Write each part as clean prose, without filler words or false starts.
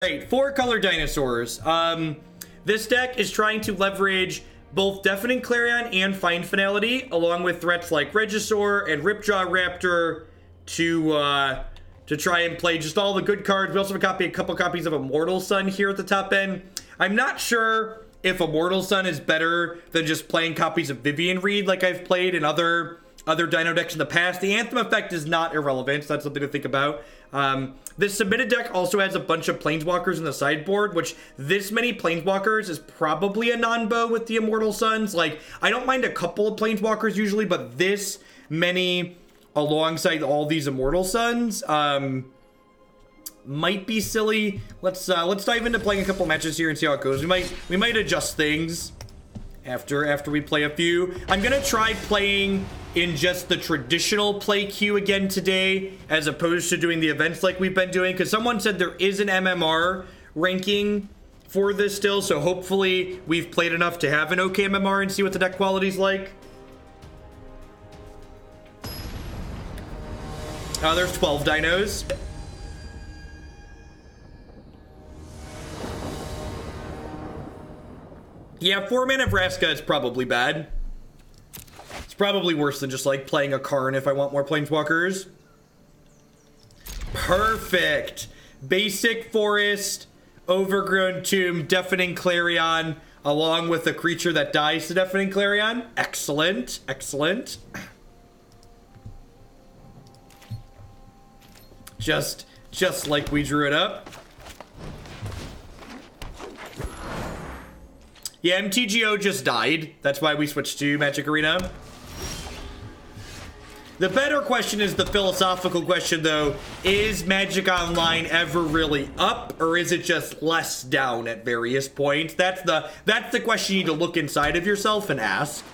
Great, 4-color dinosaurs. This deck is trying to leverage both Deafening Clarion and Find Finality, along with threats like Regisaur and Ripjaw Raptor to try and play just all the good cards. We also have a couple copies of Immortal Sun here at the top end. I'm not sure if Immortal Sun is better than just playing copies of Vivien Reid like I've played in other Dino decks in the past. The Anthem effect is not irrelevant, so that's something to think about. This submitted deck also has a bunch of Planeswalkers in the sideboard, which this many Planeswalkers is probably a non-bow with the Immortal Suns. Like, I don't mind a couple of Planeswalkers usually, but this many alongside all these Immortal Suns might be silly. Let's dive into playing a couple matches here and see how it goes. We might adjust things after we play a few. I'm gonna try playing in just the traditional play queue again today, as opposed to doing the events like we've been doing, because someone said there is an MMR ranking for this still, so hopefully we've played enough to have an okay MMR and see what the deck quality's like. There's 12 dinos. Yeah, 4-mana Vraska is probably bad. It's probably worse than just like playing a Karn if I want more Planeswalkers. Perfect. Basic Forest, Overgrown Tomb, Deafening Clarion, along with a creature that dies to Deafening Clarion. Excellent, excellent. Just like we drew it up. Yeah, MTGO just died. That's why we switched to Magic Arena. The better question is the philosophical question, though. Is Magic Online ever really up, or is it just less down at various points? That's the question you need to look inside of yourself and ask.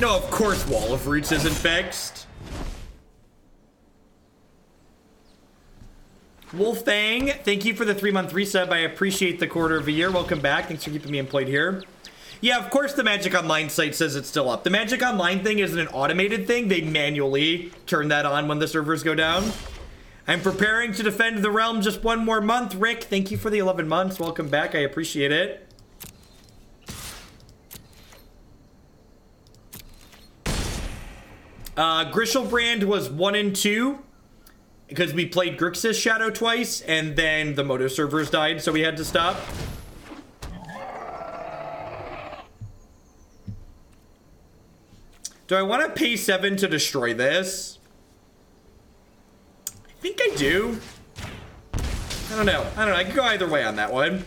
No, of course Wall of Roots isn't fixed. Wolfang, thank you for the 3-month resub. I appreciate the quarter of a year. Welcome back. Thanks for keeping me employed here. Yeah, of course the Magic Online site says it's still up. The Magic Online thing isn't an automated thing. They manually turn that on when the servers go down. I'm preparing to defend the realm just one more month. Rick, thank you for the 11 months. Welcome back. I appreciate it. Grishelbrand was 1 and 2 because we played Grixis Shadow twice, and then the Moto servers died, so we had to stop. Do I want to pay 7 to destroy this? I think I do. I don't know. I could go either way on that one.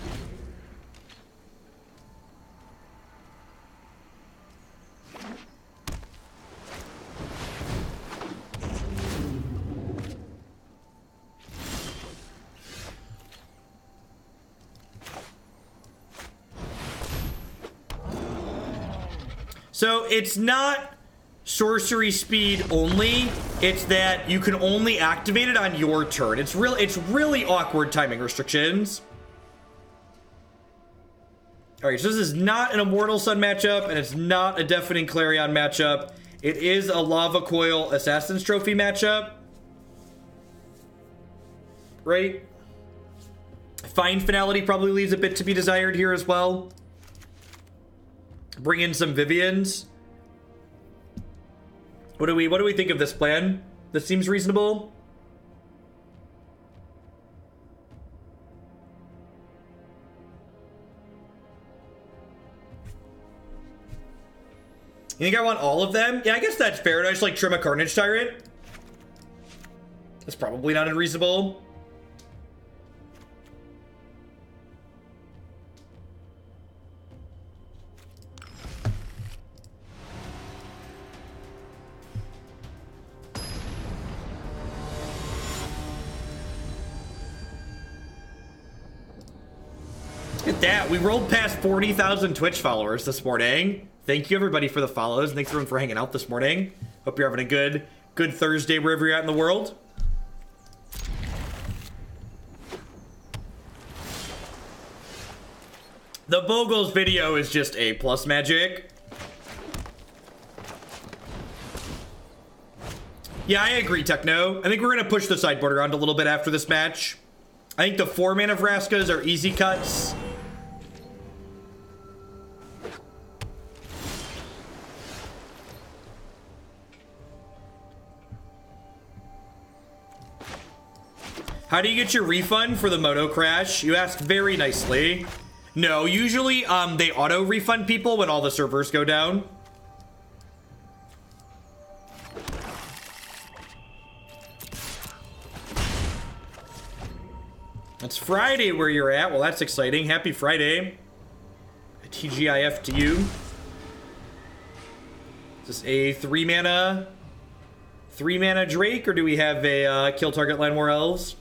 So it's not sorcery speed only, it's that you can only activate it on your turn. It's really awkward timing restrictions. Alright, so this is not an Immortal Sun matchup, and it's not a Deafening Clarion matchup. It is a Lava Coil Assassin's Trophy matchup. Right? Find Finality probably leaves a bit to be desired here as well. Bring in some Viviens. What do we think of this plan? This seems reasonable. You think I want all of them? Yeah, I guess that's fair. I just like trim a Carnage Tyrant. That's probably not unreasonable. Look at that. We rolled past 40,000 Twitch followers this morning. Thank you, everybody, for the follows. And thanks, everyone, for hanging out this morning. Hope you're having a good Thursday wherever you're at in the world. The Bogle's video is just A+ magic. Yeah, I agree, Techno. I think we're going to push the sideboard around a little bit after this match. I think the 4-mana Vraskas are easy cuts. How do you get your refund for the Moto crash? You asked very nicely. No, usually they auto-refund people when all the servers go down. It's Friday where you're at. Well, that's exciting. Happy Friday. A TGIF to you. Is this a 3-mana Drake, or do we have a kill target Llanowar Elves?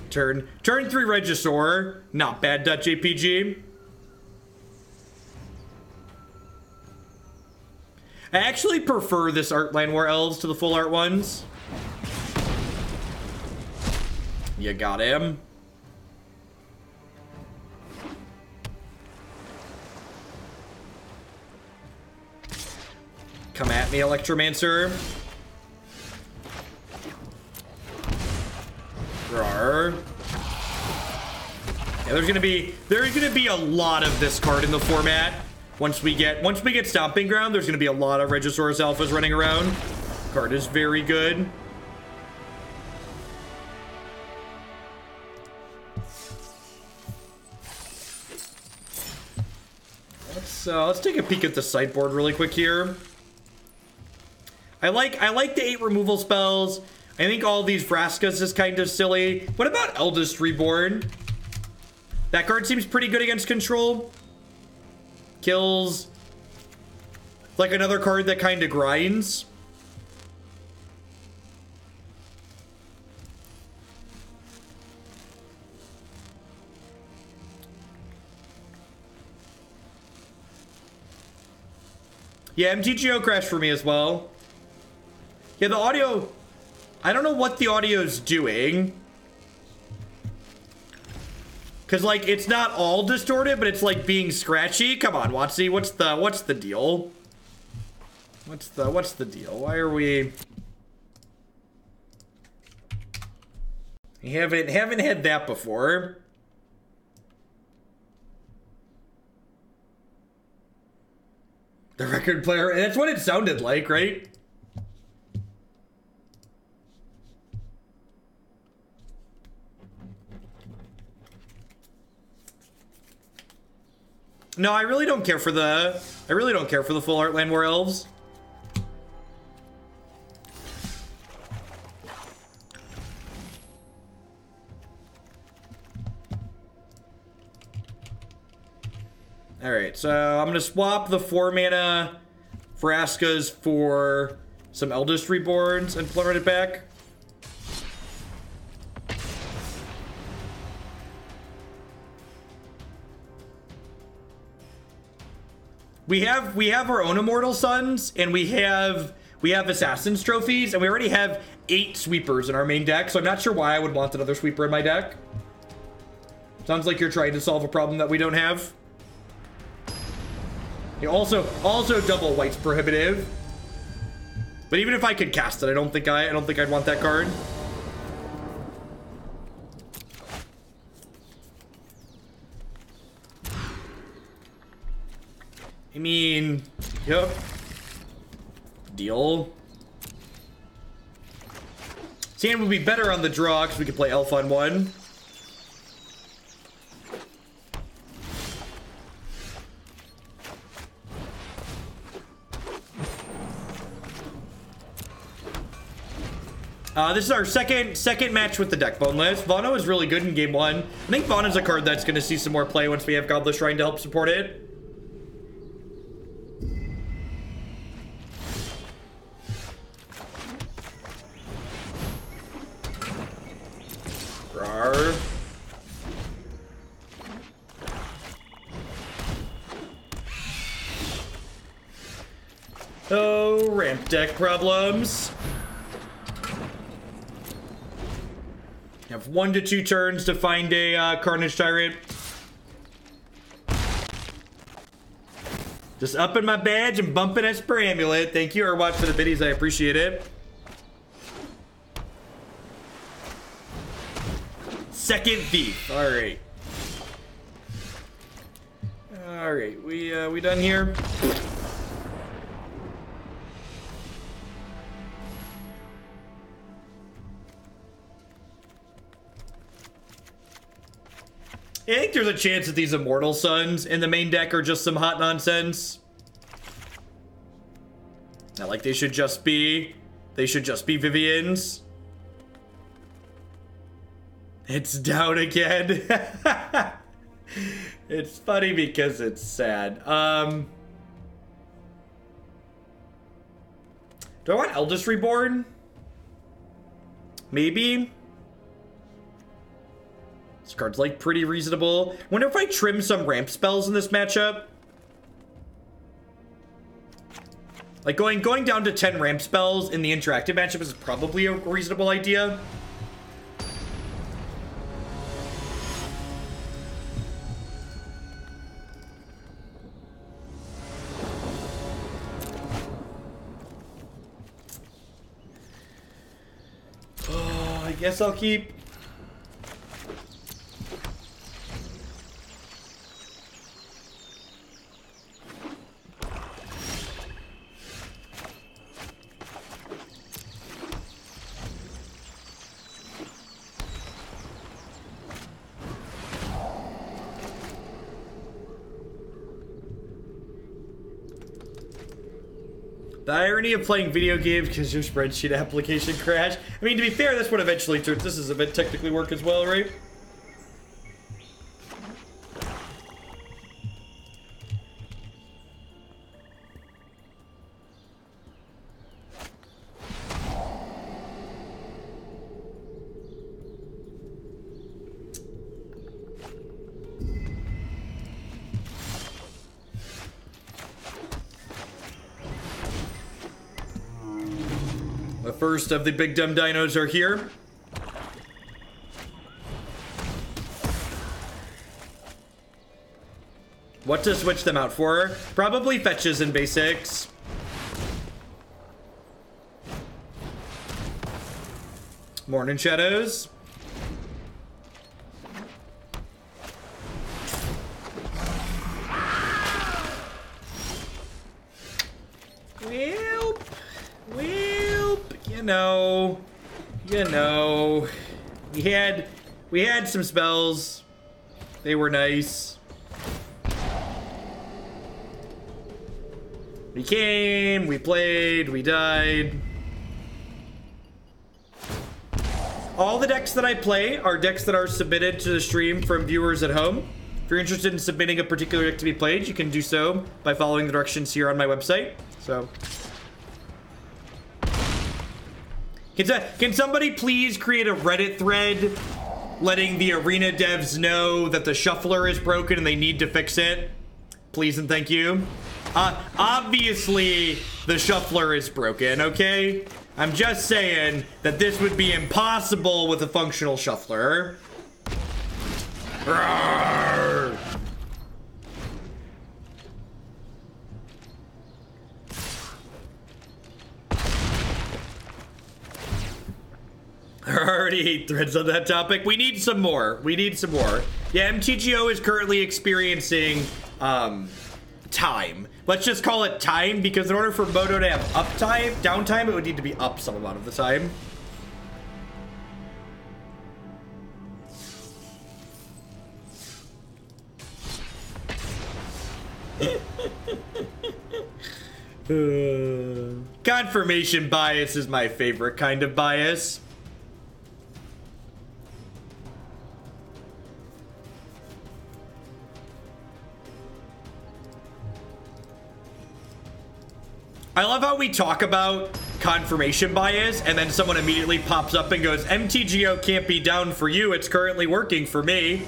Turn 3 Regisaur. Not bad, .jpg. I actually prefer this art Llanowar Elves to the full art ones. You got him. Come at me, Electromancer. Rawr. Yeah, there's gonna be a lot of this card in the format. Once we get Stomping Ground, there's gonna be a lot of Regisaur Alphas running around. Card is very good. Let's take a peek at the sideboard really quick here. I like the 8 removal spells. I think all these Vraskas is kind of silly. What about Eldest Reborn? That card seems pretty good against control. Kills like another card that kind of grinds. Yeah, MTGO crashed for me as well. Yeah, the audio... I don't know what the audio's doing. Cause like it's not all distorted, but it's like being scratchy. Come on, Watsy, what's the deal? What's the deal? Why are we haven't had that before? The record player, that's what it sounded like, right? No, I really don't care for the full art Llanowar Elves. All right, so I'm gonna swap the 4-mana Vraskas for some Eldest Reborns and plummet it back. We have our own Immortal Sons, and we have Assassin's Trophies, and we already have 8 Sweepers in our main deck, so I'm not sure why I would want another Sweeper in my deck. Sounds like you're trying to solve a problem that we don't have. Yeah, also double White's prohibitive. But even if I could cast it, I don't think I'd want that card. I mean, yep. Deal. Sand would be better on the draw because we could play Elf on 1. This is our second match with the deck boneless. Vona was really good in game 1. I think Vona's a card that's going to see some more play once we have Godless Shrine to help support it. ramp deck problems. You have 1 to 2 turns to find a Carnage Tyrant. Just upping my badge and bumping Esper Amulet. Thank you, Urwatch, for the biddies. I appreciate it. Second Thief. All right. All right. We done here? I think there's a chance that these Immortal Suns in the main deck are just some hot nonsense. Not like they should just be Vivien's. It's down again. It's funny because it's sad. Do I want Eldest Reborn? Maybe. This card's like pretty reasonable. Wonder if I trim some ramp spells in this matchup. Like going down to 10 ramp spells in the interactive matchup is probably a reasonable idea. Oh, I guess I'll keep... The irony of playing video games because your spreadsheet application crashed. I mean, to be fair, that's what eventually turns this as a bit technically work as well, right? First of the big dumb dinos are here. What to switch them out for? Probably fetches and basics. Morning Shadows. You know, we had some spells. They were nice. We came, we played, we died. All the decks that I play are decks that are submitted to the stream from viewers at home. If you're interested in submitting a particular deck to be played, you can do so by following the directions here on my website. So... Can somebody please create a Reddit thread letting the arena devs know that the shuffler is broken and they need to fix it? Please and thank you. Obviously, the shuffler is broken, okay? I'm just saying that this would be impossible with a functional shuffler. Roar! There are already 8 threads on that topic. We need some more. We need some more. Yeah, MTGO is currently experiencing time. Let's just call it time, because in order for Moto to have uptime, downtime, it would need to be up some amount of the time. Confirmation bias is my favorite kind of bias. I love how we talk about confirmation bias and then someone immediately pops up and goes, MTGO can't be down for you, it's currently working for me.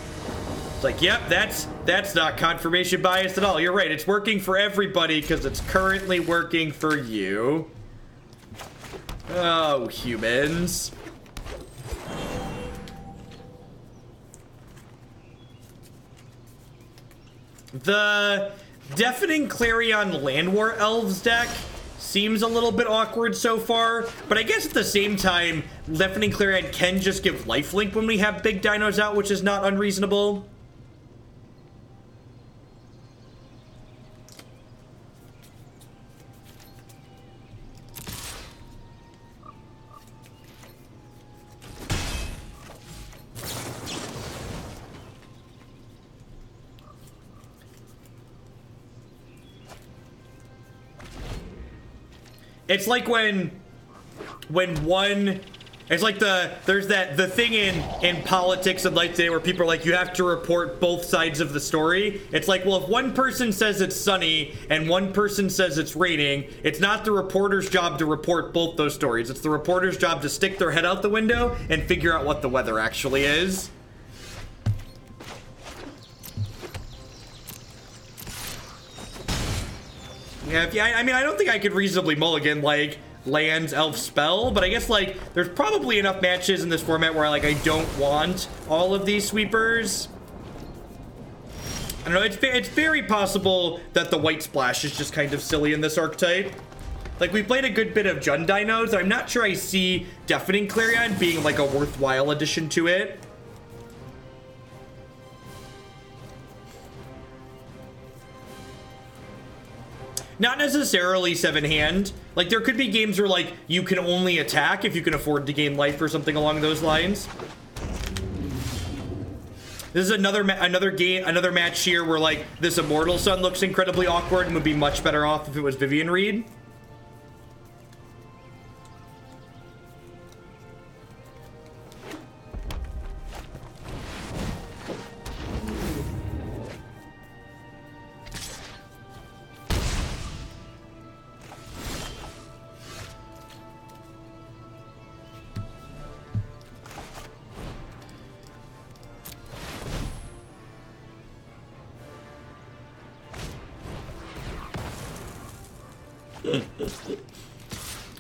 It's like, yep, that's not confirmation bias at all. You're right, it's working for everybody because it's currently working for you. Oh, humans. The Deafening Clarion Llanowar Elves deck seems a little bit awkward so far, but I guess at the same time, Deafening Clarion can just give lifelink when we have big dinos out, which is not unreasonable. It's like when one, it's like there's the thing in politics and like today where people are like, you have to report both sides of the story. It's like, well, if one person says it's sunny and one person says it's raining, it's not the reporter's job to report both those stories. It's the reporter's job to stick their head out the window and figure out what the weather actually is. Yeah, I mean, I don't think I could reasonably mulligan, like, lands, elf, spell, but I guess, like, there's probably enough matches in this format where, like, I don't want all of these sweepers. I don't know, it's very possible that the white splash is just kind of silly in this archetype. Like, we played a good bit of Jund Dinos, I'm not sure I see Deafening Clarion being, like, a worthwhile addition to it. Not necessarily 7-hand. Like, there could be games where, like, you can only attack if you can afford to gain life or something along those lines. This is another match here where, like, this Immortal Sun looks incredibly awkward and would be much better off if it was Vivien Reid.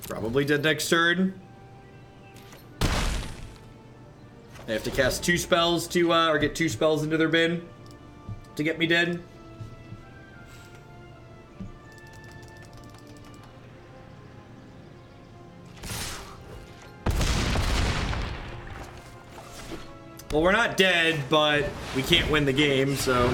Probably dead next turn. They have to cast 2 spells to, or get 2 spells into their bin to get me dead. Well, we're not dead, but we can't win the game, so...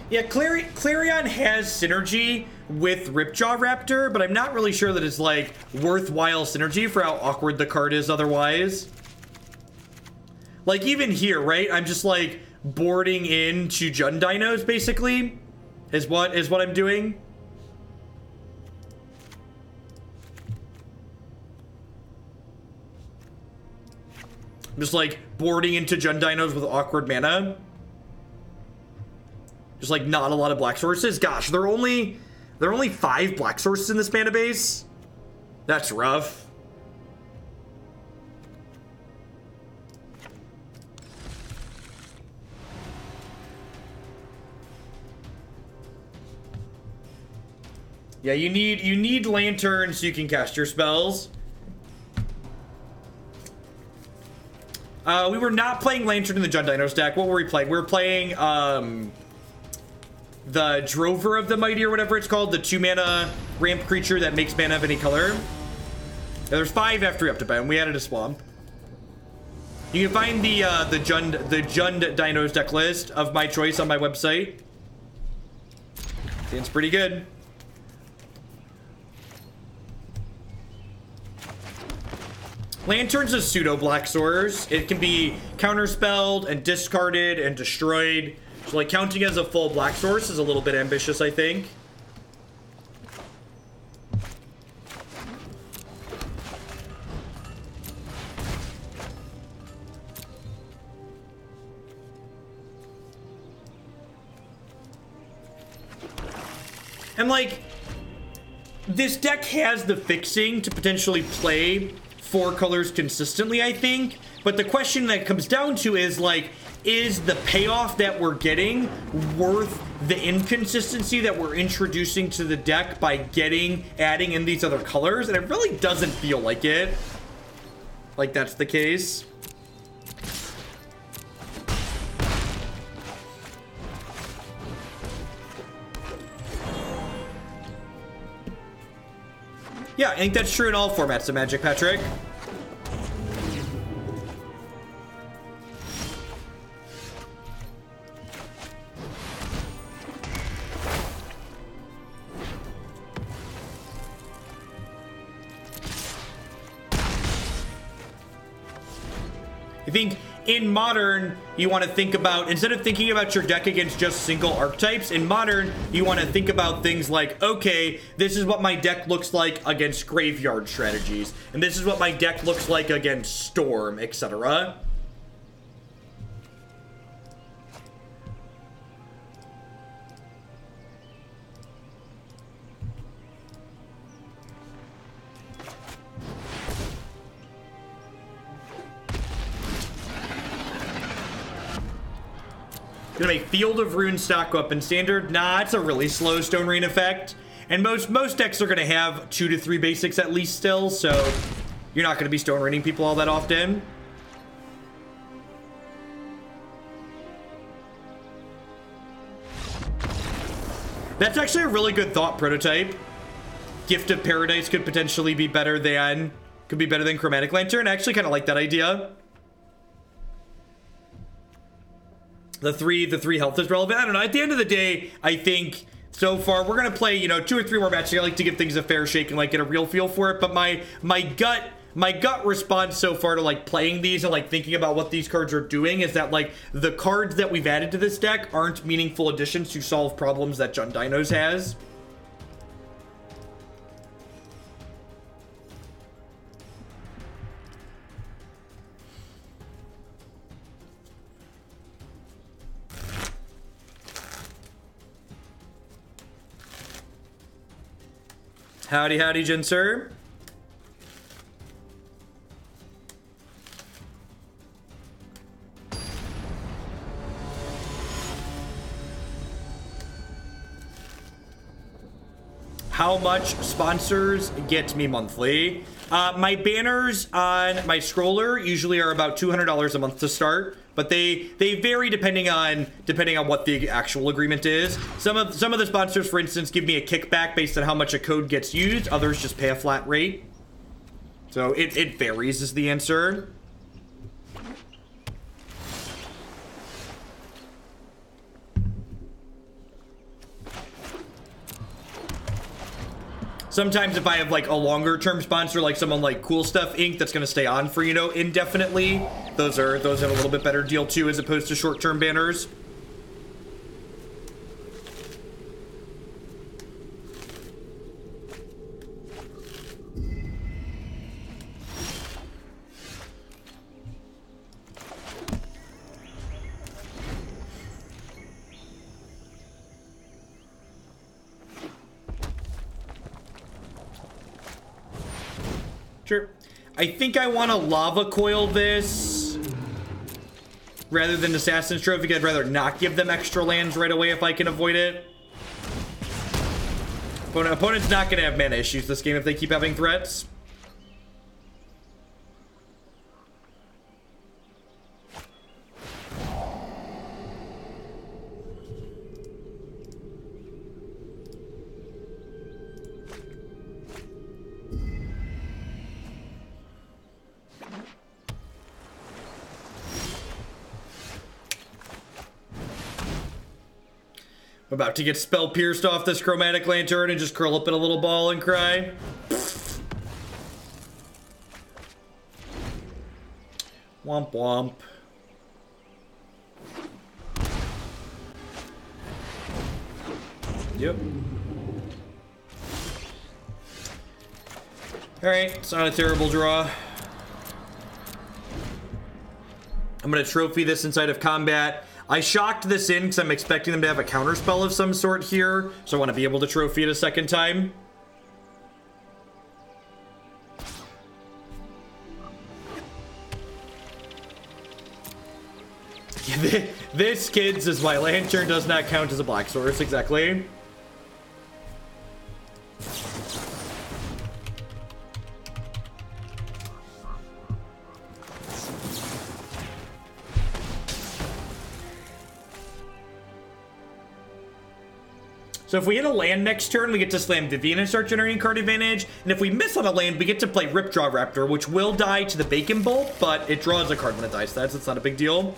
Yeah, Clarion has synergy with Ripjaw Raptor, but I'm not really sure that it's, like, worthwhile synergy for how awkward the card is otherwise. Like, even here, right? I'm just, like, boarding into Jund Dinos, basically, is what I'm doing. I'm just, like, boarding into Jund Dinos with awkward mana. Just, like, not a lot of black sources. Gosh, there are only 5 black sources in this mana base. That's rough. Yeah, you need Lantern so you can cast your spells. We were not playing Lantern in the Jund Dinos deck. What were we playing? We were playing, the Drover of the Mighty, or whatever it's called, the 2-mana ramp creature that makes mana of any color. Yeah, there's 5 after you have to ban. We added a swamp. You can find the Jund Dinos deck list of my choice on my website. It's pretty good. Lantern's a pseudo black source. It can be counterspelled and discarded and destroyed. So, like, counting as a full black source is a little bit ambitious, I think. And, like, this deck has the fixing to potentially play 4 colors consistently, I think. But the question that comes down to is, like, is the payoff that we're getting worth the inconsistency that we're introducing to the deck by adding in these other colors? And it really doesn't feel like it. Like that's the case. Yeah, I think that's true in all formats of Magic, Patrick. I think in Modern, you want to think about, instead of thinking about your deck against just single archetypes, in Modern, you want to think about things like, okay, this is what my deck looks like against graveyard strategies, and this is what my deck looks like against Storm, etc. Gonna make Field of Runes stock up in Standard. Nah, it's a really slow Stone Rain effect. And most decks are gonna have 2 to 3 basics at least still, so you're not gonna be Stone Raining people all that often. That's actually a really good thought, Prototype. Gift of Paradise could potentially be better than Chromatic Lantern. I actually kind of like that idea. The three health is relevant. I don't know. At the end of the day, I think so far we're gonna play, you know, 2 or 3 more matches. I like to give things a fair shake and like get a real feel for it. But my gut response so far to like playing these and like thinking about what these cards are doing is that like the cards that we've added to this deck aren't meaningful additions to solve problems that Jund Dinos has. Howdy, howdy, Jin sir. How much sponsors get me monthly? My banners on my scroller usually are about $200 a month to start, but they vary depending on what the actual agreement is. Some of the sponsors, for instance, give me a kickback based on how much a code gets used. Others just pay a flat rate. So it varies is the answer. Sometimes if I have like a longer term sponsor, like someone like Cool Stuff Inc. that's going to stay on for, you know, indefinitely, those have a little bit better deal too, as opposed to short term banners. Sure. I think I want to Lava Coil this rather than Assassin's Trophy. I'd rather not give them extra lands right away if I can avoid it. Opponent's not going to have mana issues this game if they keep having threats. I'm about to get spell pierced off this Chromatic Lantern and just curl up in a little ball and cry. Womp womp. Yep. Alright, it's not a terrible draw. I'm gonna trophy this inside of combat. I shocked this in because I'm expecting them to have a counterspell of some sort here, so I want to be able to trophy it a second time. This, kids, is why Lantern does not count as a black source, exactly. So if we hit a land next turn, we get to slam Vivien and start generating card advantage. And if we miss on a land, we get to play Ripjaw Raptor, which will die to the Bacon Bolt, but it draws a card when it dies. So it's not a big deal.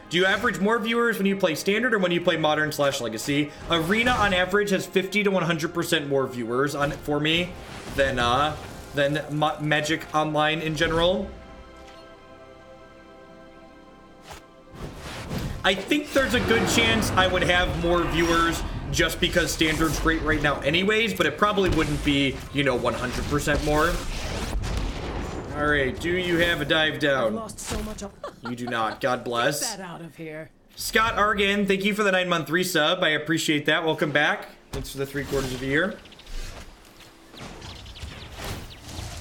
Do you average more viewers when you play Standard or when you play Modern / Legacy? Arena, on average, has 50 to 100% more viewers on it for me than Magic Online in general. I think there's a good chance I would have more viewers just because Standard's great right now anyways, but it probably wouldn't be, you know, 100% more. All right, do you have a dive down? Lost so much You do not. God bless. Get that out of here. Scott Argan, thank you for the 9-month resub. I appreciate that. Welcome back. Thanks for the 3/4 of a year.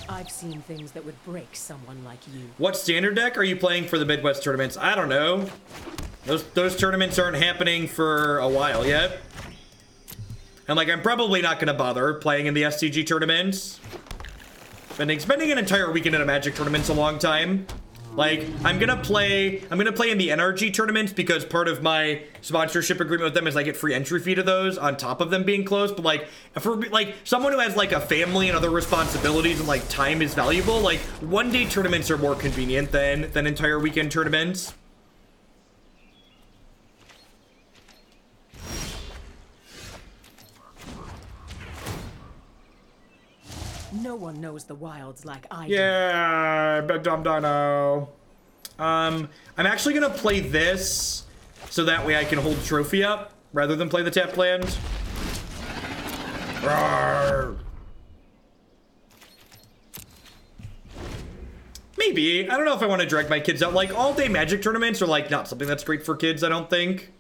I've seen things that would break someone like you. What Standard deck are you playing for the Midwest tournaments? I don't know. Those tournaments aren't happening for a while yet. And like, I'm probably not going to bother playing in the SCG tournaments. Spending an entire weekend at a Magic tournament's a long time. Like, I'm gonna play in the NRG tournaments because part of my sponsorship agreement with them is I get free entry fee to those on top of them being closed. But like, for like someone who has like a family and other responsibilities and like time is valuable, like 1-day tournaments are more convenient than entire weekend tournaments. No one knows the wilds like I do. Yeah, big dumb dino. I'm actually gonna play this so that way I can hold trophy up rather than play the tapped land. Rawr. Maybe. I don't know if I want to drag my kids out. Like, all-day Magic tournaments are like not something that's great for kids, I don't think.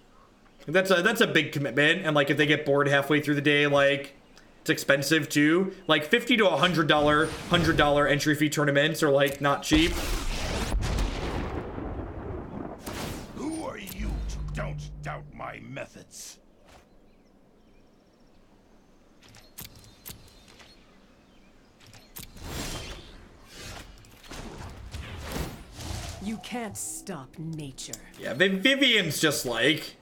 That's a big commitment, and like if they get bored halfway through the day, like it's expensive too. Like $50 to $100 entry fee tournaments are like not cheap. Who are you to don't doubt my methods? You can't stop nature. Yeah, Vivien's just like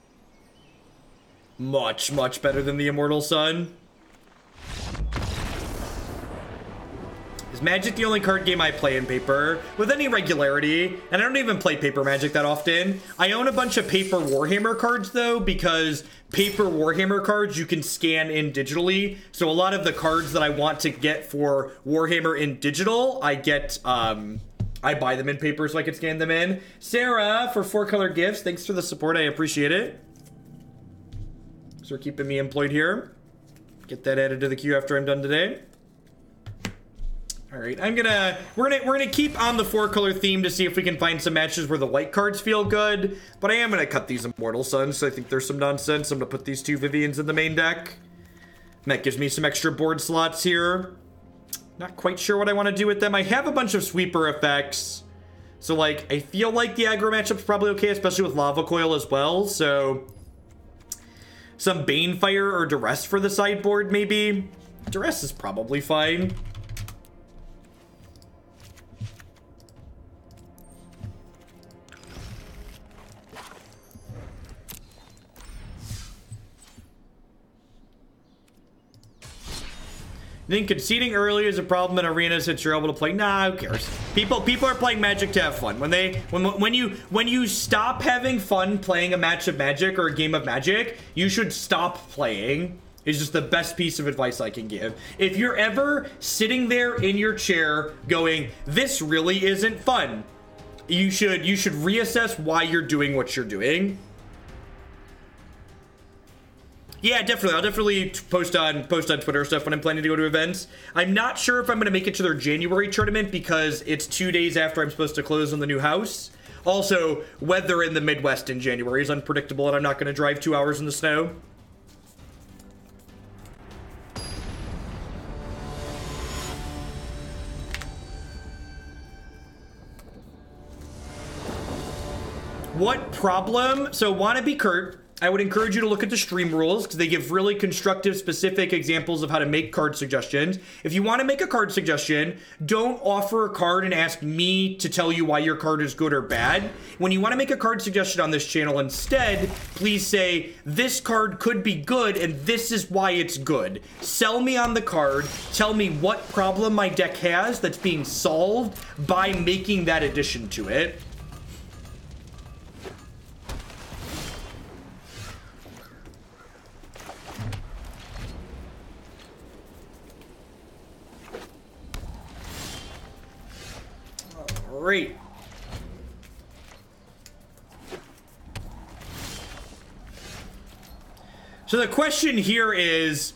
much better than the Immortal Sun. Is Magic the only card game I play in paper with any regularity? And I don't even play paper Magic that often. I own a bunch of paper Warhammer cards though, because paper Warhammer cards you can scan in digitally. So a lot of the cards that I want to get for Warhammer in digital, I get I buy them in paper so I can scan them in. Sarah for 4-color gifts, thanks for the support, I appreciate it. So for keeping me employed here. Get that added to the queue after I'm done today. All right, we're gonna keep on the 4-color theme to see if we can find some matches where the white cards feel good. But I am gonna cut these Immortal Suns, so I think there's some nonsense. I'm gonna put these 2 Viviens in the main deck. And that gives me some extra board slots here. Not quite sure what I want to do with them. I have a bunch of sweeper effects, so like I feel like the aggro matchup's probably okay, especially with Lava Coil as well. So some Banefire or Duress for the sideboard, maybe. Duress is probably fine. I think conceding early is a problem in arenas since you're able to play. Nah, who cares? People are playing Magic to have fun. When you stop having fun playing a match of Magic or a game of Magic, you should stop playing. Is just the best piece of advice I can give. If you're ever sitting there in your chair going, "This really isn't fun," you should reassess why you're doing what you're doing. Yeah, definitely. I'll definitely post on Twitter stuff when I'm planning to go to events. I'm not sure if I'm going to make it to their January tournament because it's 2 days after I'm supposed to close on the new house. Also, weather in the Midwest in January is unpredictable, and I'm not going to drive 2 hours in the snow. What problem? So wanna be Kurt, I would encourage you to look at the stream rules because they give really constructive, specific examples of how to make card suggestions. If you want to make a card suggestion, don't offer a card and ask me to tell you why your card is good or bad. When you want to make a card suggestion on this channel instead, please say, this card could be good and this is why it's good. Sell me on the card. Tell me what problem my deck has that's being solved by making that addition to it. Great. So the question here is,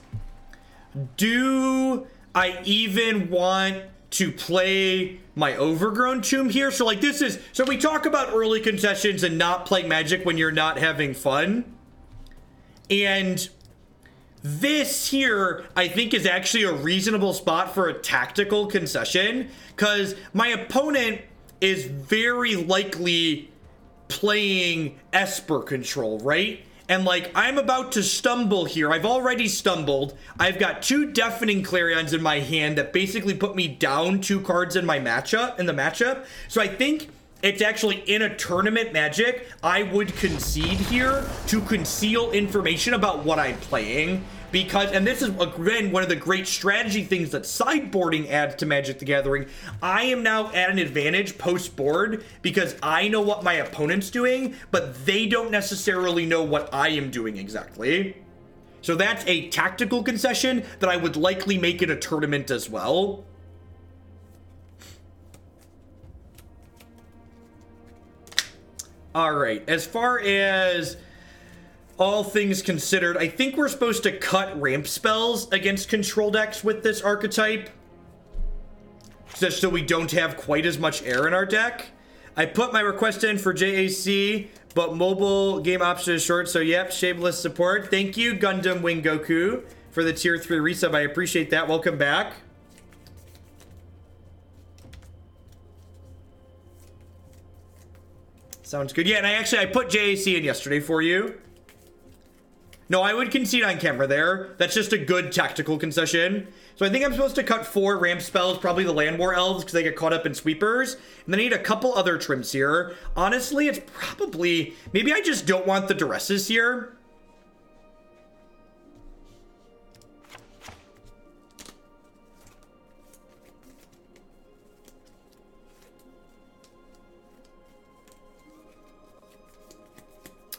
do I even want to play my Overgrown Tomb here? So like this is, so we talk about early concessions and not playing Magic when you're not having fun. And this here, I think, is actually a reasonable spot for a tactical concession because my opponent is very likely playing Esper control, right? And like, I'm about to stumble here. I've already stumbled. I've got 2 Deafening Clarions in my hand that basically put me down 2 cards in my matchup. So I think it's actually in a tournament Magic, I would concede here to conceal information about what I'm playing. Because, and this is again one of the great strategy things that sideboarding adds to Magic the Gathering, I am now at an advantage post-board because I know what my opponent's doing, but they don't necessarily know what I am doing exactly. So that's a tactical concession that I would likely make in a tournament as well. All right, as far as all things considered, I think we're supposed to cut ramp spells against control decks with this archetype, just so we don't have quite as much air in our deck. I put my request in for JAC, but mobile game option is short, so yep, shameless support. Thank you, Gundam Wing Goku, for the tier 3 resub. I appreciate that. Welcome back. Sounds good. Yeah, and I put JAC in yesterday for you. No, I would concede on camera there. That's just a good tactical concession. So I think I'm supposed to cut 4 ramp spells, probably the Llanowar Elves, because they get caught up in sweepers. And then I need a couple other trims here. Honestly, it's probably, maybe I just don't want the Duresses here.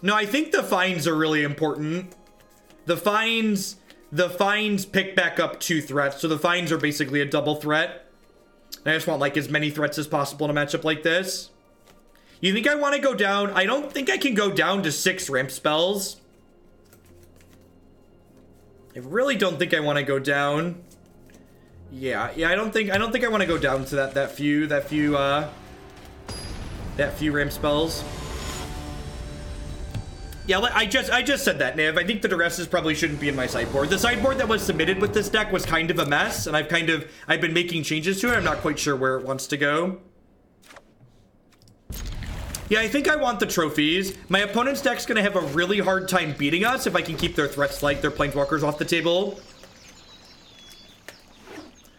No, I think the fines are really important. The fines pick back up 2 threats, so the fines are basically a double threat. I just want like as many threats as possible in a matchup like this. You think I want to go down? I don't think I can go down to 6 ramp spells. I really don't think I want to go down. Yeah, I don't think I want to go down to that few ramp spells. Yeah, I just said that, Niv. I think the Duresses probably shouldn't be in my sideboard. The sideboard that was submitted with this deck was kind of a mess, and I've been making changes to it. I'm not quite sure where it wants to go. Yeah, I think I want the trophies. My opponent's deck's gonna have a really hard time beating us if I can keep their threats like their planeswalkers off the table.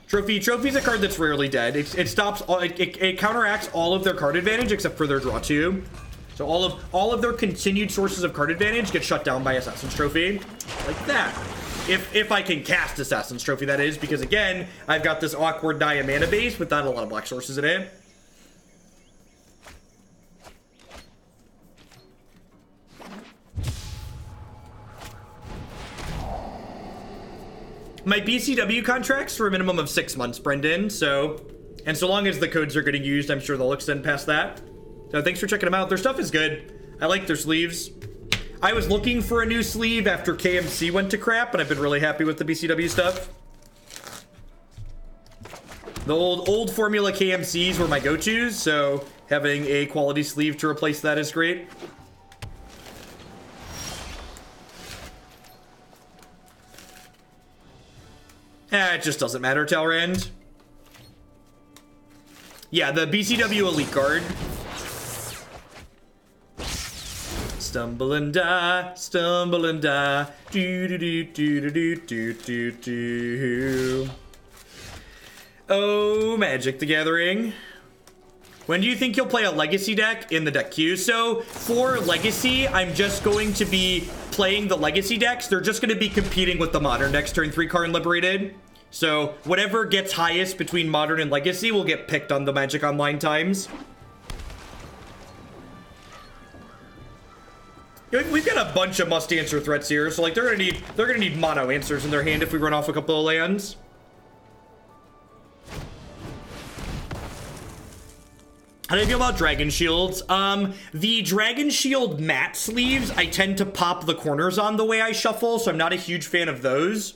Trophy's a card that's rarely dead. It counteracts all of their card advantage except for their draw 2. So all of their continued sources of card advantage get shut down by Assassin's Trophy. Like that. If I can cast Assassin's Trophy, that is, because again, I've got this awkward Naya mana base with not a lot of black sources in it. My BCW contracts for a minimum of 6 months, Brendan, so long as the codes are getting used, I'm sure they'll extend past that. So thanks for checking them out. Their stuff is good. I like their sleeves. I was looking for a new sleeve after KMC went to crap, and I've been really happy with the BCW stuff. The old formula KMCs were my go-tos, so having a quality sleeve to replace that is great. It just doesn't matter, Talrand. Yeah, the BCW Elite Guard. Stumble and die, stumble and die. Do do do do do do do do. Oh, Magic the Gathering. When do you think you'll play a Legacy deck in the deck queue? So for Legacy, I'm just going to be playing the Legacy decks. They're just going to be competing with the Modern decks turn 3 Karn Liberated. So whatever gets highest between Modern and Legacy will get picked on the Magic Online times. We've got a bunch of must-answer threats here, so like they're gonna need mono answers in their hand if we run off a couple of lands. How do you feel about Dragon Shields? The Dragon Shield matte sleeves, I tend to pop the corners on the way I shuffle, so I'm not a huge fan of those.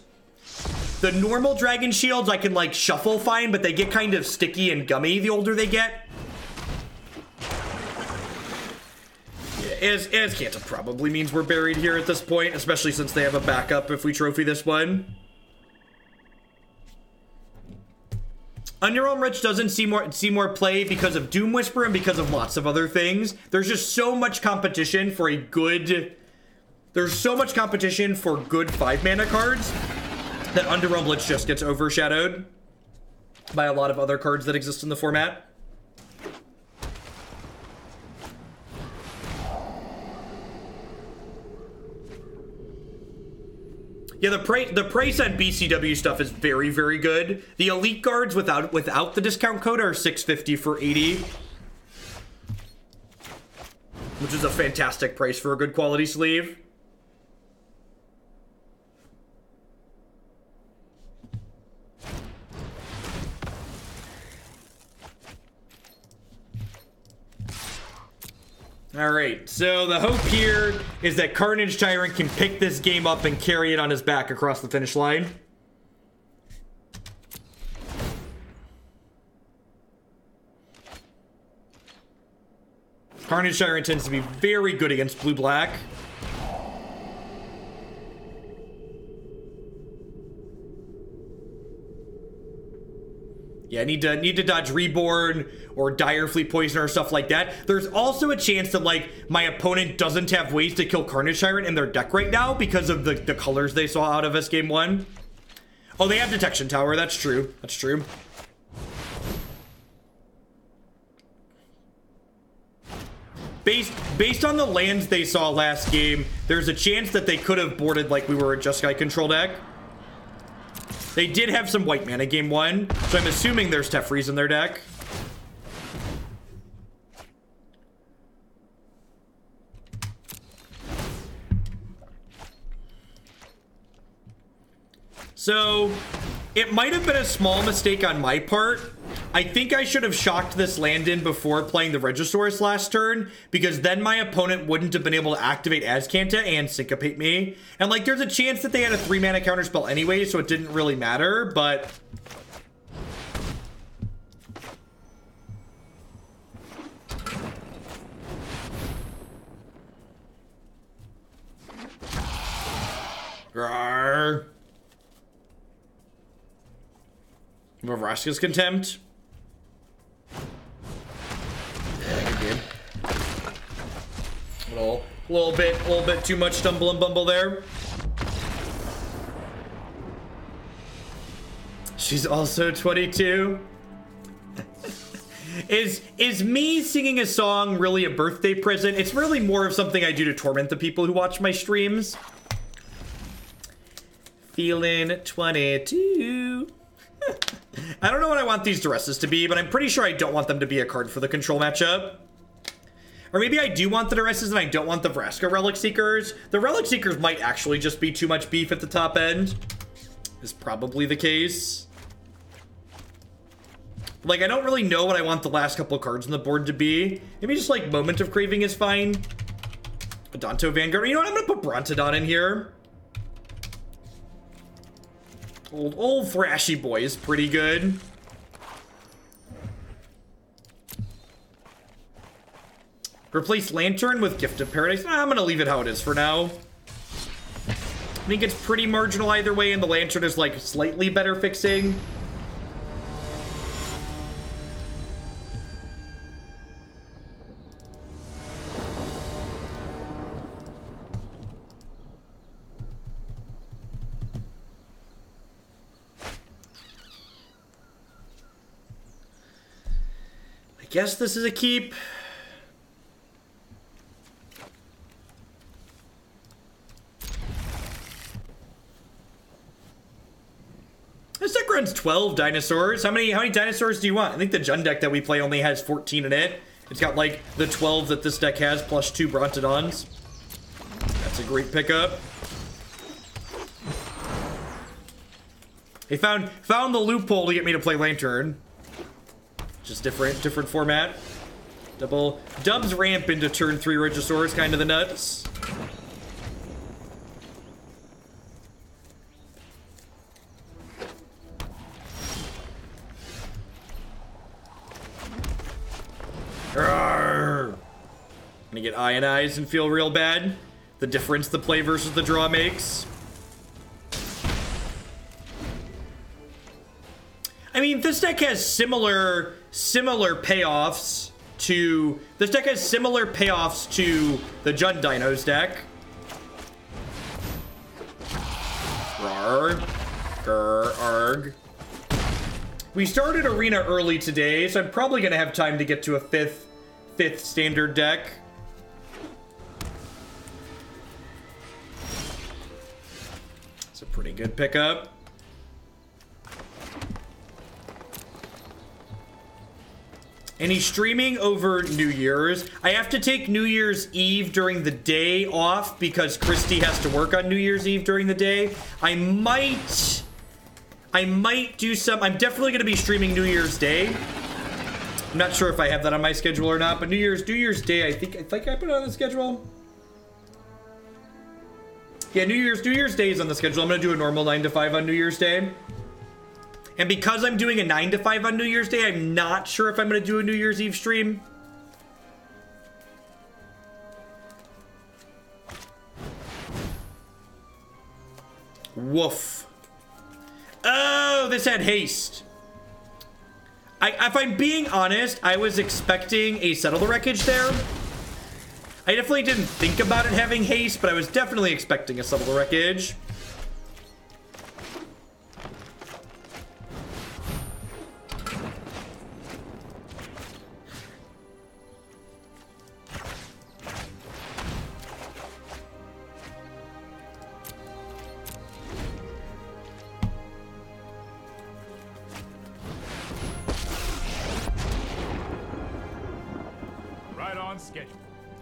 The normal Dragon Shields I can like shuffle fine, but they get kind of sticky and gummy the older they get. As Kanta probably means we're buried here at this point, especially since they have a backup if we trophy this one. Underrealm Rich doesn't see more play because of Doom Whisper and because of lots of other things. There's just so much competition for a good... There's so much competition for good 5-mana cards that Underrealm Lich just gets overshadowed by a lot of other cards that exist in the format. Yeah, the price on BCW stuff is very, very good. The elite guards without the discount code are $650 for 80, which is a fantastic price for a good quality sleeve. Alright, so the hope here is that Carnage Tyrant can pick this game up and carry it on his back across the finish line. Carnage Tyrant tends to be very good against blue-black. Yeah, need to dodge Reborn or Dire Fleet Poison or stuff like that. There's also a chance that, like, my opponent doesn't have ways to kill Carnage Tyrant in their deck right now because of the colors they saw out of us game 1. Oh, they have Detection Tower. That's true. That's true. Based on the lands they saw last game, there's a chance that they could have boarded like we were a Jeskai control deck. They did have some white mana game 1, so I'm assuming there's Tefreeze in their deck. So, it might have been a small mistake on my part. I think I should have shocked this land in before playing the Regisaurus last turn, because then my opponent wouldn't have been able to activate Azcanta and syncopate me. And like, there's a chance that they had a 3-mana counterspell anyway, so it didn't really matter, but... Rawr. Vraska's Contempt. Yeah, good game. A little bit too much stumble and bumble there. She's also 22. Is me singing a song really a birthday present? It's really more of something I do to torment the people who watch my streams. Feeling 22. I don't know what I want these Duresses to be, but I'm pretty sure I don't want them to be a card for the control matchup. Or maybe I do want the Duresses and I don't want the Vraska Relic Seekers. The Relic Seekers might actually just be too much beef at the top end. Is probably the case. Like, I don't really know what I want the last couple of cards on the board to be. Maybe just like Moment of Craving is fine. Odonto Vanguard. You know what? I'm gonna put Brontodon in here. Old Thrashy Boy is pretty good. Replace Lantern with Gift of Paradise. Nah, I'm gonna leave it how it is for now. I think it's pretty marginal either way, and the Lantern is like slightly better fixing. guess this is a keep. This deck runs 12 dinosaurs. How many dinosaurs do you want? I think the Jund deck that we play only has 14 in it. It's got like the 12 that this deck has plus 2 Brontodons. That's a great pickup. He found the loophole to get me to play Lantern. Just different format. Double dubs ramp into turn 3 Regisaur is kind of the nuts. Arrgh. Gonna get ionized and feel real bad. The difference the play versus the draw makes. I mean, this deck has similar payoffs to... This deck has similar payoffs to the Jund Dinos deck. Rawr. Grr, arg. We started Arena early today, so I'm probably going to have time to get to a fifth standard deck. It's a pretty good pickup. And he's streaming over New Year's. I have to take New Year's Eve during the day off because Christy has to work on New Year's Eve during the day. I might do some... I'm definitely going to be streaming New Year's Day. I'm not sure if I have that on my schedule or not, but New Year's Day, I think I put it on the schedule. Yeah, New Year's Day is on the schedule. I'm going to do a normal 9 to 5 on New Year's Day. And because I'm doing a 9 to 5 on New Year's Day, I'm not sure if I'm going to do a New Year's Eve stream. Woof. Oh, this had haste. If I'm being honest, I was expecting a Settle the Wreckage there. I definitely didn't think about it having haste, but I was definitely expecting a Settle the Wreckage.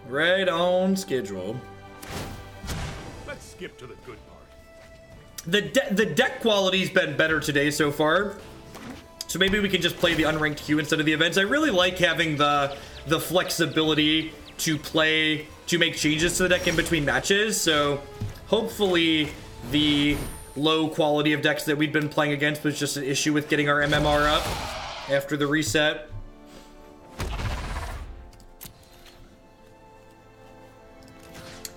Right on schedule. Let's skip to the good part. The deck quality's been better today so far. So maybe we can just play the unranked queue instead of the events. I really like having the flexibility to make changes to the deck in between matches. So hopefully the low quality of decks that we've been playing against was just an issue with getting our MMR up after the reset.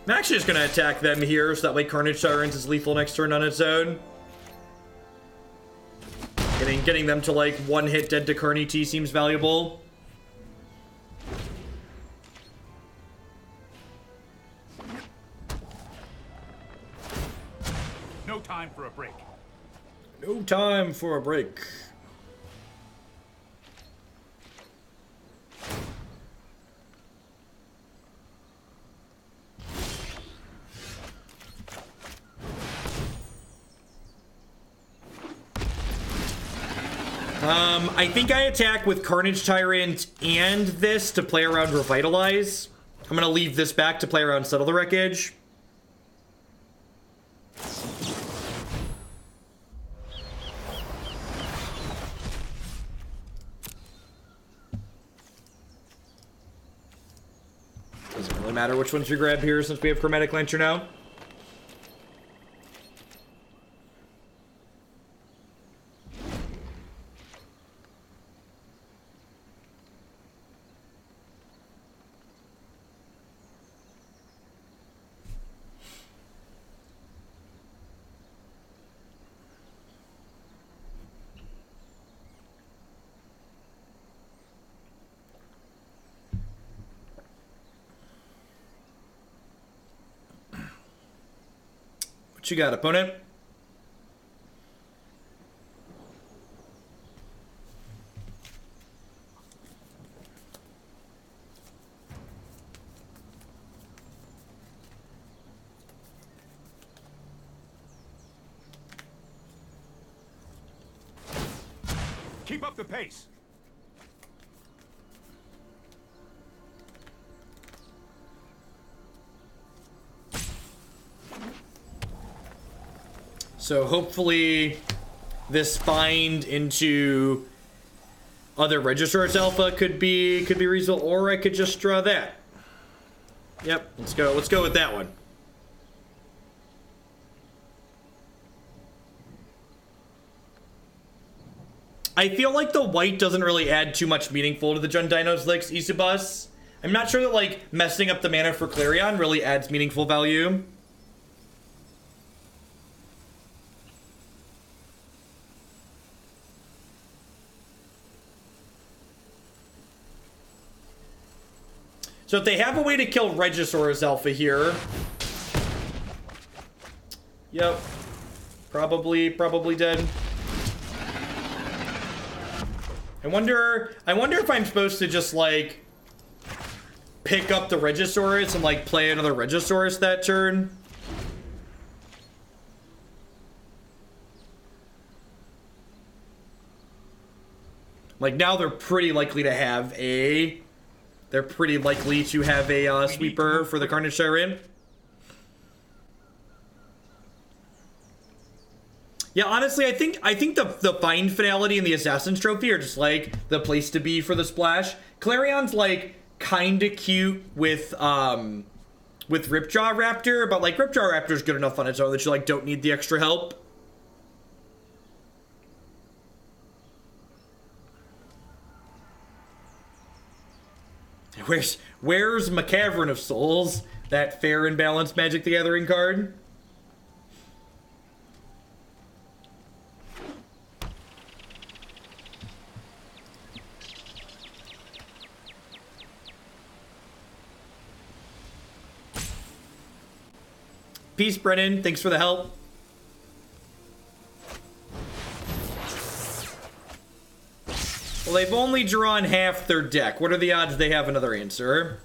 I'm actually just going to attack them here, so that way Carnage Tyrant is lethal next turn on its own. Getting them to, like, one-hit dead to Carney T seems valuable. No time for a break. No time for a break. I think I attack with Carnage Tyrant and this to play around Revitalize. I'm gonna leave this back to play around Settle the Wreckage. Doesn't really matter which ones we grab here since we have Chromatic Lantern now. What you got, opponent? Keep up the pace. So hopefully this find into other Regisaur Alpha could be reasonable, or I could just draw that. Yep, let's go with that one. I feel like the white doesn't really add too much meaningful to the Dinos Licks Isubus. I'm not sure that like messing up the mana for Clarion really adds meaningful value. So if they have a way to kill Regisaur Alpha here, yep, probably dead. I wonder if I'm supposed to just like pick up the Regisaurus and like play another Regisaurus that turn. Like now they're pretty likely to have a sweeper for the Carnage Tyrant. Yeah, honestly, I think the Find Finality and the Assassin's Trophy are just like the place to be for the splash. Clarion's like kinda cute with Ripjaw Raptor, but like Ripjaw Raptor's good enough on its own that you like don't need the extra help. Where's my Cavern of Souls? That fair and balanced Magic the Gathering card? Peace, Brennan. Thanks for the help. Well, they've only drawn half their deck. What are the odds they have another answer?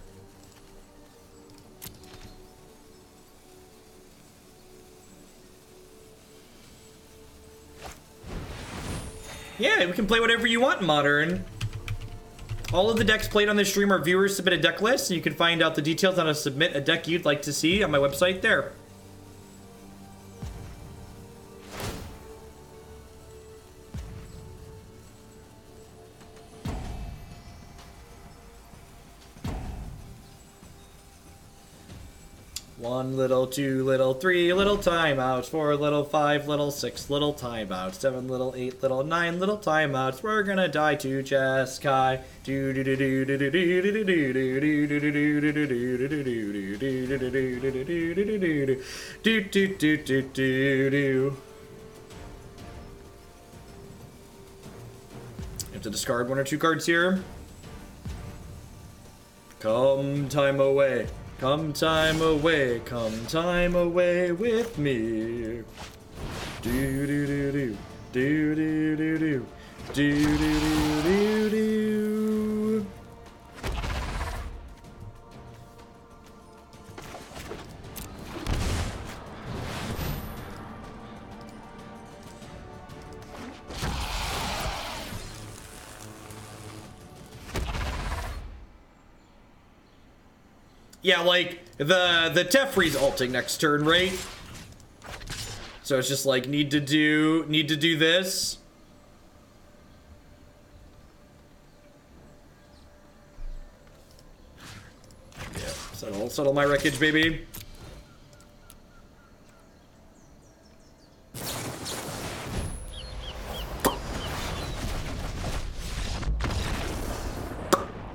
Yeah, we can play whatever you want in Modern. All of the decks played on this stream are viewers submit a deck list, and you can find out the details on how to submit a deck you'd like to see on my website there. One little, two little, three little timeouts, 4 little, 5 little, 6 little timeouts, 7 little, 8 little, 9 little timeouts. We're gonna die to Jeskai. Do do do do do do do do do do do do do do. Have to discard 1 or 2 cards here. Come time away. Come time away with me. Do do do do do do do do do do do do. Yeah, like the Teferi's ulting next turn, right? So it's just like need to do this. Yeah, settle my wreckage, baby.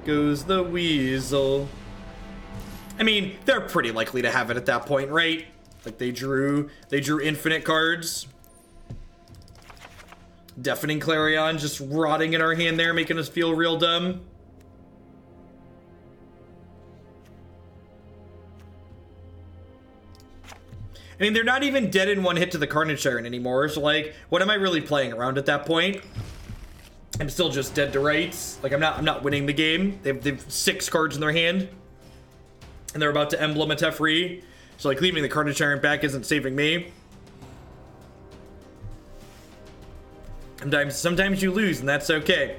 Goes the weasel. I mean, they're pretty likely to have it at that point, right? Like they drew infinite cards. Deafening Clarion just rotting in our hand there, making us feel real dumb. I mean, they're not even dead in one hit to the Carnage Tyrant anymore, so like, what am I really playing around at that point? I'm still just dead to rights. Like, I'm not winning the game. They've 6 cards in their hand. And they're about to emblem a Teferi. So, like, leaving the Carnage Tyrant back isn't saving me. Sometimes you lose, and that's okay.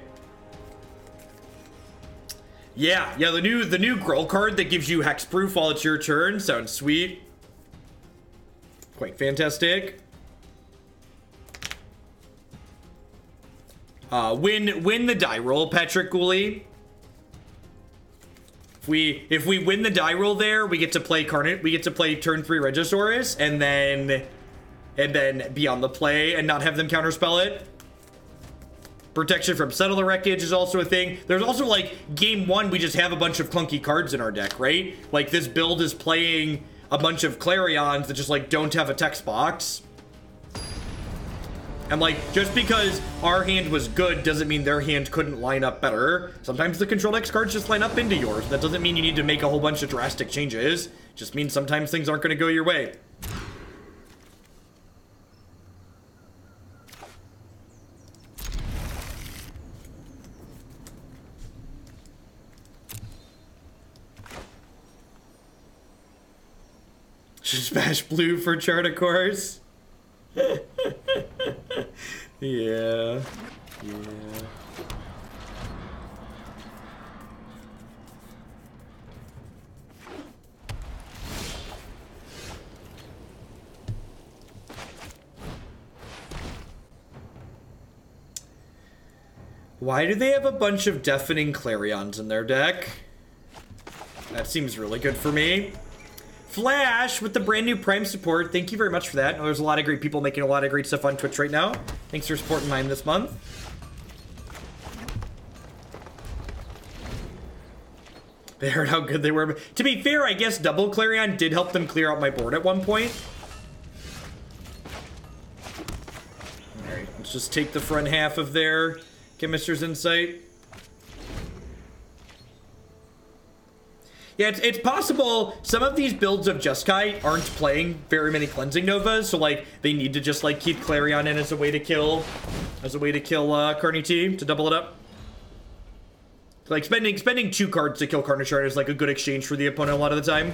Yeah, the new Gruul card that gives you hexproof while it's your turn sounds sweet. Quite fantastic. Win the die roll, Patrick Gooley. If we win the die roll there, we get to play we get to play turn 3 Regisaurus and then be on the play and not have them counterspell it. Protection from Settle the Wreckage is also a thing. There's also, like, game 1, we just have a bunch of clunky cards in our deck, right? Like, this build is playing a bunch of Clarions that just, like, don't have a text box. And, like, just because our hand was good doesn't mean their hand couldn't line up better. Sometimes the control deck's cards just line up into yours. That doesn't mean you need to make a whole bunch of drastic changes. It just means sometimes things aren't going to go your way. Should smash blue for chart, of course. Yeah. Why do they have a bunch of Deafening Clarions in their deck? That seems really good for me. Flash with the brand new Prime support. Thank you very much for that. I know there's a lot of great people making a lot of great stuff on Twitch right now. Thanks for supporting mine this month. They heard how good they were. To be fair, I guess double Clarion did help them clear out my board at one point. Alright, let's just take the front half of their Chemist's Insight. Yeah, it's possible some of these builds of Jeskai aren't playing very many Cleansing Novas, so, like, they need to just, like, keep Clarion in as a way to kill Carnage T, to double it up. Like, spending 2 cards to kill Carnage Tyrant is, like, a good exchange for the opponent a lot of the time.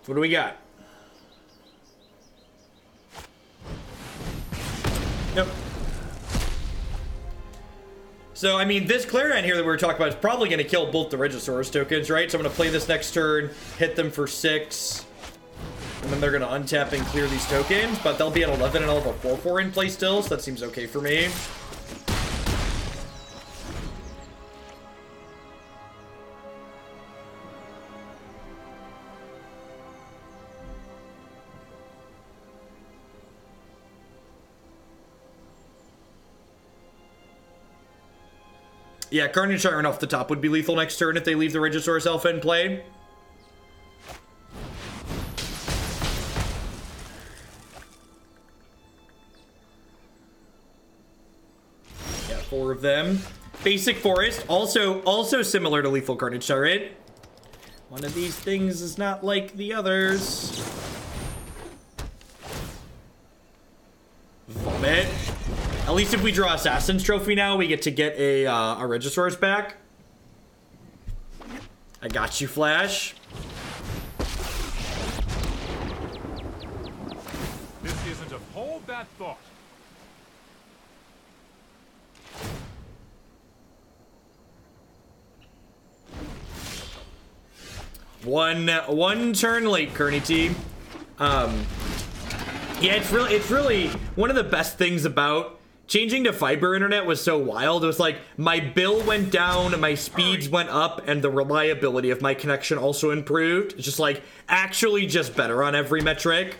What do we got? Nope. So, I mean, this Clarion here that we were talking about is probably going to kill both the Regisaurus tokens, right? So I'm going to play this next turn, hit them for 6, and then they're going to untap and clear these tokens, but they'll be at 11 and I'll have a 4/4 in play still, so that seems okay for me. Yeah, Carnage Tyrant off the top would be lethal next turn if they leave the Regisaur Alpha in play. Yeah, 4 of them. Basic Forest, also similar to lethal Carnage Tyrant. One of these things is not like the others. Vomit. At least if we draw Assassin's Trophy now, we get to get a Regisaurus back. I got you, Flash. This isn't a hold that thought. One turn late, Kearney T. Yeah, it's really one of the best things about changing to fiber internet was so wild. It was like my bill went down, my speeds went up, and the reliability of my connection also improved. It's just like actually just better on every metric.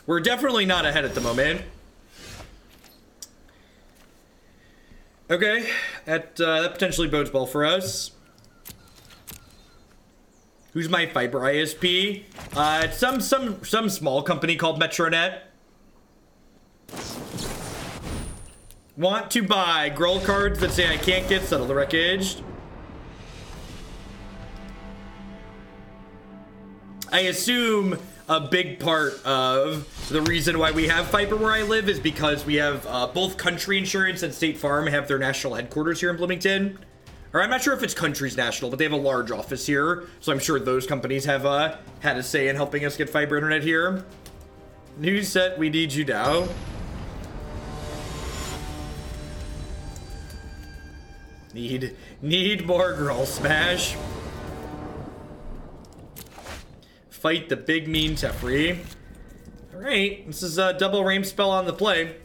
We're definitely not ahead at the moment. Okay, that potentially bodes well for us. Who's my fiber ISP? It's some small company called Metronet. Want to buy Gruul cards that say I can't get Settle the Wreckage. I assume a big part of the reason why we have fiber where I live is because we have both Country Insurance and State Farm have their national headquarters here in Bloomington. Or I'm not sure if it's Country's national, but they have a large office here. So I'm sure those companies have had a say in helping us get fiber internet here. New set, we need you now. Need more Gruul Smash. Fight the big mean Teferi. Alright, this is a double Rain spell on the play.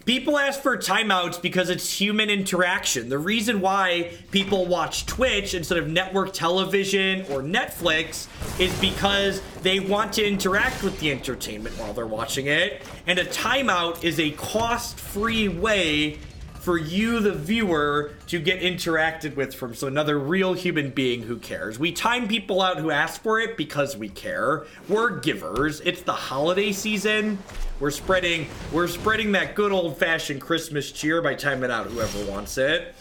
People ask for timeouts because it's human interaction. The reason why people watch Twitch instead of network television or Netflix is because they want to interact with the entertainment while they're watching it. And a timeout is a cost-free way for you, the viewer, to get interacted with from another real human being who cares. We time people out who ask for it because we care. We're givers. It's the holiday season. We're spreading that good old-fashioned Christmas cheer by timing out whoever wants it.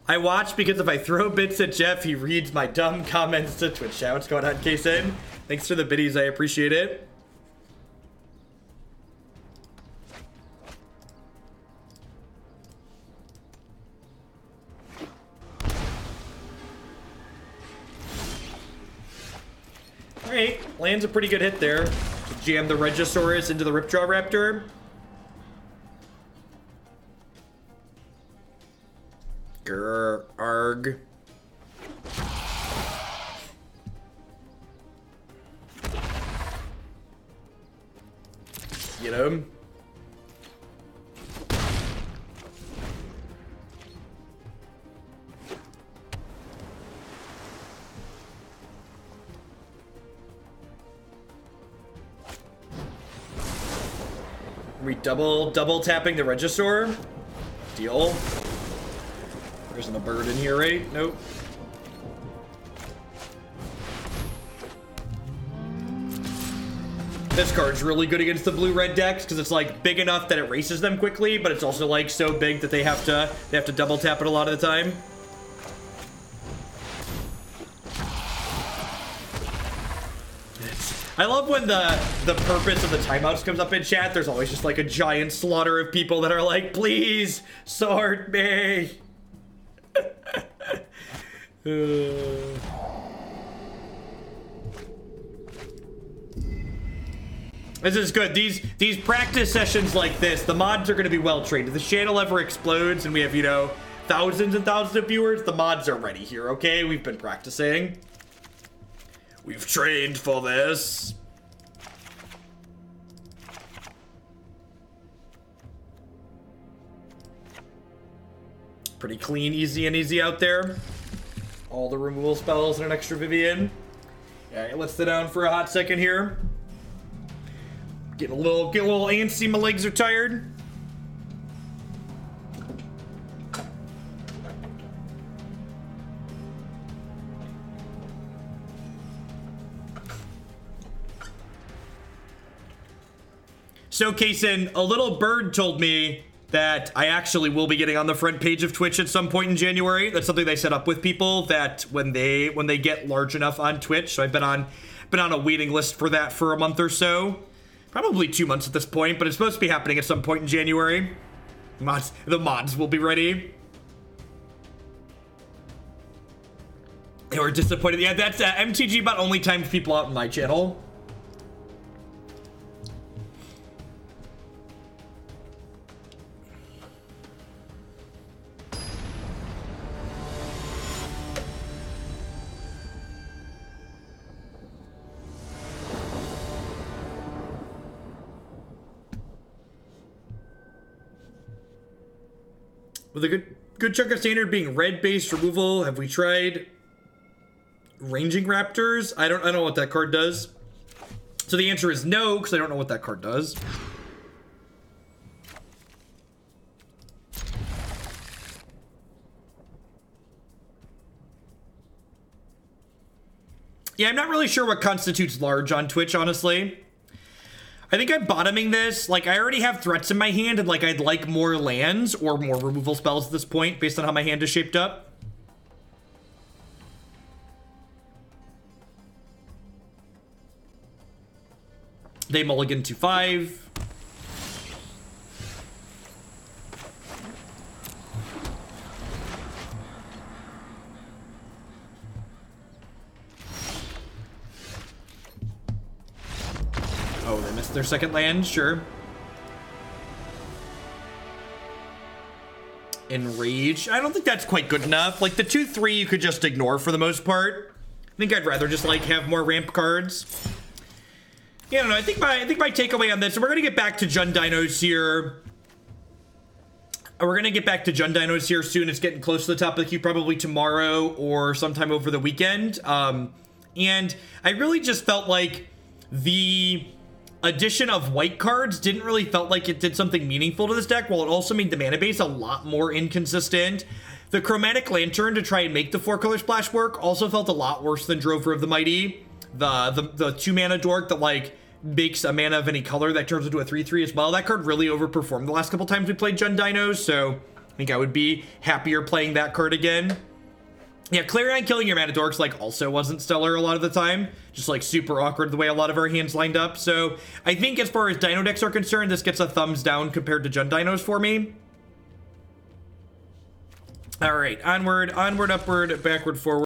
I watch because if I throw bits at Jeff, he reads my dumb comments to Twitch chat. What's going on, Kason? Thanks for the biddies, I appreciate it. Alright, lands a pretty good hit there. To jam the Regisaurus into the Ripjaw Raptor. Grr, arg. Get him. We double tapping the Regisaur. Deal. There isn't a bird in here, right? Nope. This card's really good against the blue-red decks because it's like big enough that it races them quickly, but it's also like so big that they have to double tap it a lot of the time. I love when the purpose of the timeouts comes up in chat. There's always just like a giant slaughter of people that are like, please sort me. This is good. These practice sessions like this, the mods are going to be well trained. If the channel ever explodes and we have, you know, thousands and thousands of viewers, the mods are ready here, okay? We've been practicing. We've trained for this. Pretty clean, easy out there. All the removal spells and an extra Vivien. Alright, let's sit down for a hot second here. Get a little antsy, my legs are tired. So, Kason, a little bird told me that I actually will be getting on the front page of Twitch at some point in January. That's something they set up with people that when they get large enough on Twitch. So I've been on a waiting list for that for a month or so. Probably 2 months at this point, but it's supposed to be happening at some point in January. The mods will be ready. They were disappointed. Yeah, that's MTG bot only times people out in my channel. With a good chunk of standard being red-based removal, have we tried Ranging Raptors? I don't know what that card does. So the answer is no, because I don't know what that card does. Yeah, I'm not really sure what constitutes large on Twitch, honestly. I think I'm bottoming this. Like, I already have threats in my hand, and, like, I'd like more lands or more removal spells at this point, based on how my hand is shaped up. They mulligan to 5. Oh, they missed their second land, sure. Enrage. I don't think that's quite good enough. Like, the 2/3 you could just ignore for the most part. I think I'd rather just, like, have more ramp cards. Yeah, I don't know. I think my takeaway on this, and we're gonna get back to Jund Dinos here. We're gonna get back to Jund Dinos here soon. It's getting close to the top of the queue, probably tomorrow or sometime over the weekend. And I really just felt like the addition of white cards didn't really felt like it did something meaningful to this deck, while it also made the mana base a lot more inconsistent. The Chromatic Lantern to try and make the 4-color splash work also felt a lot worse than Drover of the Mighty. The 2-mana dork that, like, makes a mana of any color that turns into a 3/3 as well. That card really overperformed the last couple times we played Jund Dinos, so I think I would be happier playing that card again. Yeah, Clarion killing your mana dorks, like, also wasn't stellar a lot of the time. Just, like, super awkward the way a lot of our hands lined up. So I think as far as Dino decks are concerned, this gets a thumbs down compared to Jund Dinos for me. All right, onward, upward, backward, forward.